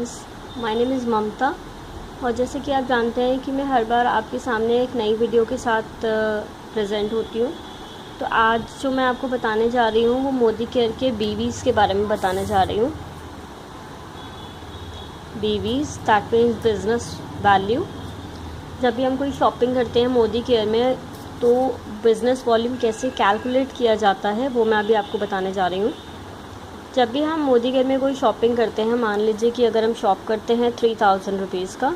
Friends, my name is ममता। और जैसे कि आप जानते हैं कि मैं हर बार आपके सामने एक नई वीडियो के साथ प्रेजेंट होती हूँ। तो आज जो मैं आपको बताने जा रही हूँ वो मोदी केयर के बीवीज़ के बारे में बताने जा रही हूँ। बीवीज़ दैट मीन्स बिज़नेस वैल्यू। जब भी हम कोई शॉपिंग करते हैं मोदी केयर में तो बिज़नेस वॉल्यूम कैसे कैलकुलेट किया जाता है वो मैं अभी आपको बताने जा रही हूँ। जब भी हम मोदी केयर में कोई शॉपिंग करते हैं, मान लीजिए कि अगर हम शॉप करते हैं 3000 रुपीज़ का,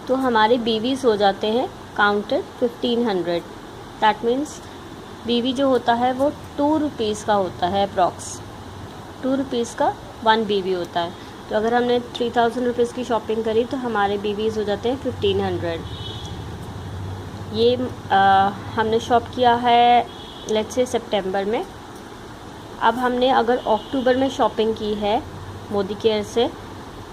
तो हमारे बीवीज़ हो जाते हैं काउंटेड 1500। दैट मीन्स बीवी जो होता है वो 2 रुपीज़ का होता है, अप्रॉक्स 2 रुपीज़ का 1 बीवी होता है। तो अगर हमने 3000 रुपीज़ की शॉपिंग करी तो हमारे बीवीज़ हो जाते हैं 1500। ये हमने शॉप किया है लेट्स से सितंबर में। अब हमने अगर अक्टूबर में शॉपिंग की है मोदी केयर से,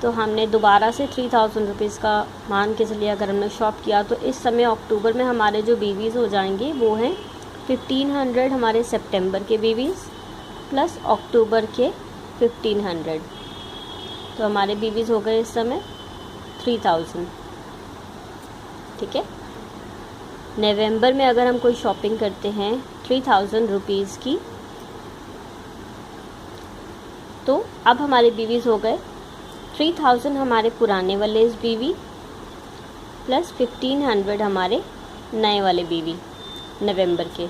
तो हमने दोबारा से 3000 रुपीज़ का मान के चलिए अगर हमने शॉप किया, तो इस समय अक्टूबर में हमारे जो बीवीज़ हो जाएंगे वो हैं 1500 हमारे सितंबर के बीवीज़ प्लस अक्टूबर के 1500। तो हमारे बीवीज़ हो गए इस समय 3000। ठीक है। नवंबर में अगर हम कोई शॉपिंग करते हैं 3000 रुपीज़ की, तो अब हमारे बीवीज़ हो गए 3000 हमारे पुराने वाले इस बीवी प्लस 1500 हमारे नए वाले बीवी नवंबर के।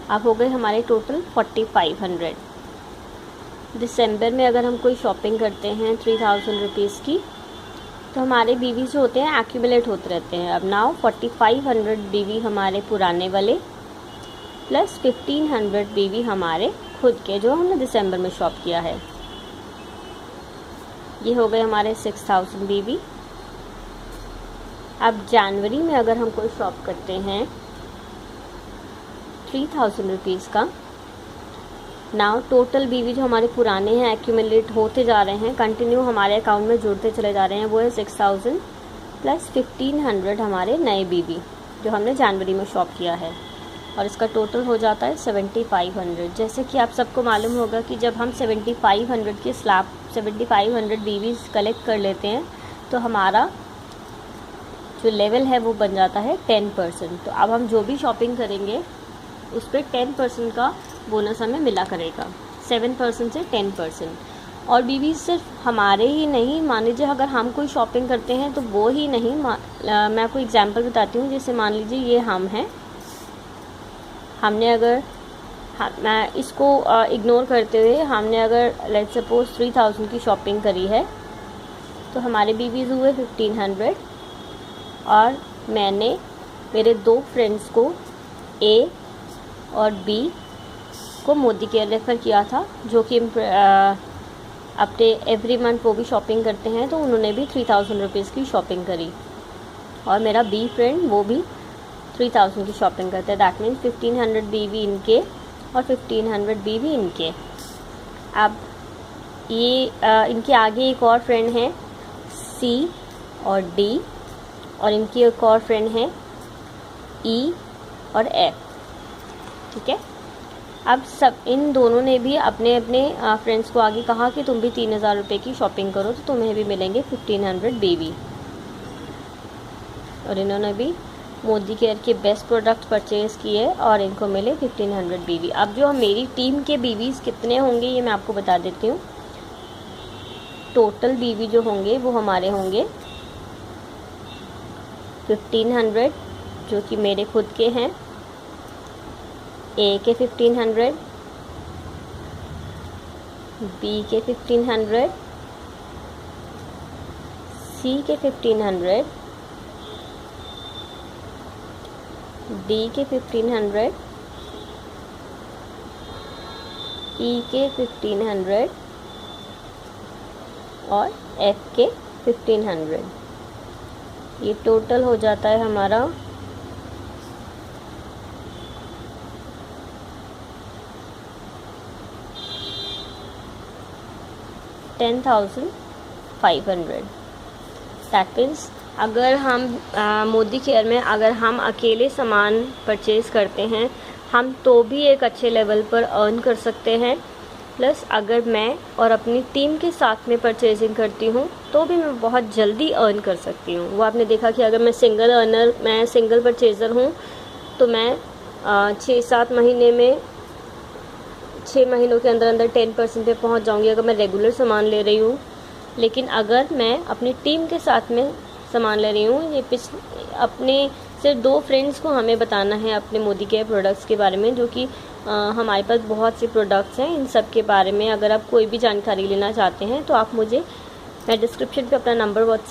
अब हो गए हमारे टोटल 4500। दिसंबर में अगर हम कोई शॉपिंग करते हैं 3000 रुपीज़ की, तो हमारे बीवी जो होते हैं एक्यूमुलेट होते रहते हैं। अब नाउ 4500 बीवी हमारे पुराने वाले प्लस 1500 बीवी हमारे खुद के जो हमने दिसंबर में शॉप किया है। ये हो गए हमारे 6000 बीवी। अब जनवरी में अगर हम कोई शॉप करते हैं 3000 रुपीज़ का, नाउ टोटल बीवी जो हमारे पुराने हैं एक्यूमुलेट होते जा रहे हैं, कंटिन्यू हमारे अकाउंट में जुड़ते चले जा रहे हैं, वो है 6000 प्लस 1500 हमारे नए बीवी जो हमने जनवरी में शॉप किया है, और इसका टोटल हो जाता है 7500। जैसे कि आप सबको मालूम होगा कि जब हम 7500 के स्लैब 7500 बीवीज़ कलेक्ट कर लेते हैं तो हमारा जो लेवल है वो बन जाता है 10%। तो अब हम जो भी शॉपिंग करेंगे उस पर 10% का बोनस हमें मिला करेगा, 7% से 10%। और बीवी सिर्फ हमारे ही नहीं, मान लीजिए अगर हम कोई शॉपिंग करते हैं तो वो ही नहीं, मैं आपको एग्जांपल बताती हूँ। जैसे मान लीजिए ये हम हैं, हमने अगर मैं इसको इग्नोर करते हुए हमने अगर लेट्स सपोज 3000 की शॉपिंग करी है, तो हमारे बीवीज़ हुए 1500। और मैंने मेरे 2 फ्रेंड्स को ए और बी को मोदी केयर रेफ़र किया था, जो कि अपने एवरी मंथ वो भी शॉपिंग करते हैं, तो उन्होंने भी 3000 रुपीज़ की शॉपिंग करी। और मेरा बी फ्रेंड वो भी 3000 की शॉपिंग करते हैं। दैट मीन्स 1500 बीवी इनके और 1500 बीवी इनके। अब ये इनके आगे एक और फ्रेंड है सी और डी, और इनकी एक और फ्रेंड है ई और एफ। ठीक है। अब सब इन दोनों ने भी अपने अपने फ्रेंड्स को आगे कहा कि तुम भी 3000 रुपये की शॉपिंग करो तो तुम्हें भी मिलेंगे 1500 बीवी। और इन्होंने भी मोदी केयर के बेस्ट प्रोडक्ट परचेज़ किए और इनको मिले 1500 बीवी। अब जो मेरी टीम के बीवीज़ कितने होंगे ये मैं आपको बता देती हूँ। टोटल बीवी जो होंगे वो हमारे होंगे 1500 जो कि मेरे खुद के हैं, ए के 1500, बी के 1500, सी के 1500, डी के 1500, ई के 1500 और एफ के 1500। ये टोटल हो जाता है हमारा 10,500। दैट मीन्स अगर हम मोदी केयर में अगर हम अकेले सामान परचेज़ करते हैं हम तो भी एक अच्छे लेवल पर अर्न कर सकते हैं। प्लस अगर मैं और अपनी टीम के साथ में परचेजिंग करती हूँ तो भी मैं बहुत जल्दी अर्न कर सकती हूँ। वो आपने देखा कि अगर मैं सिंगल परचेज़र हूँ तो मैं 6-7 महीने में 6 महीनों के अंदर अंदर 10% पे पहुँच जाऊँगी अगर मैं रेगुलर सामान ले रही हूँ। लेकिन अगर मैं अपनी टीम के साथ में सामान ले रही हूँ, ये अपने सिर्फ 2 फ्रेंड्स को हमें बताना है अपने मोदी केयर प्रोडक्ट्स के बारे में, जो कि हमारे पास बहुत से प्रोडक्ट्स हैं। इन सब के बारे में अगर आप कोई भी जानकारी लेना चाहते हैं तो आप मुझे, मैं डिस्क्रिप्शन पे अपना नंबर व्हाट्सएप